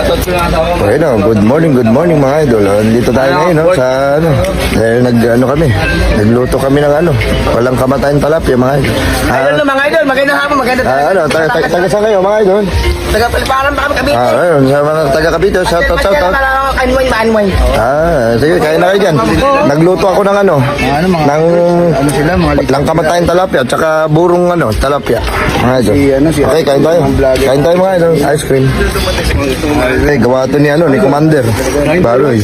Okay no, good morning mga idol. Dito tayo ngayon no, sa ano. Nagluto kami ng walang kamatayan talapia mga idol. Idol mga idol, magandang hapon, magandang Taga saan kayo mga idol? Taga-paliparan pa kami, Cavite. Ayun, sa mga taga Cavite, shout out. Anway. Sige, kain na kayo dyan. Nagluto ako ng ng kamatayan talapia at saka burong talapia. Mga idol. Okay, kain tayo. Kain tayo mga idol. Ice cream. Okay, gawa to ni Commander. Baroy.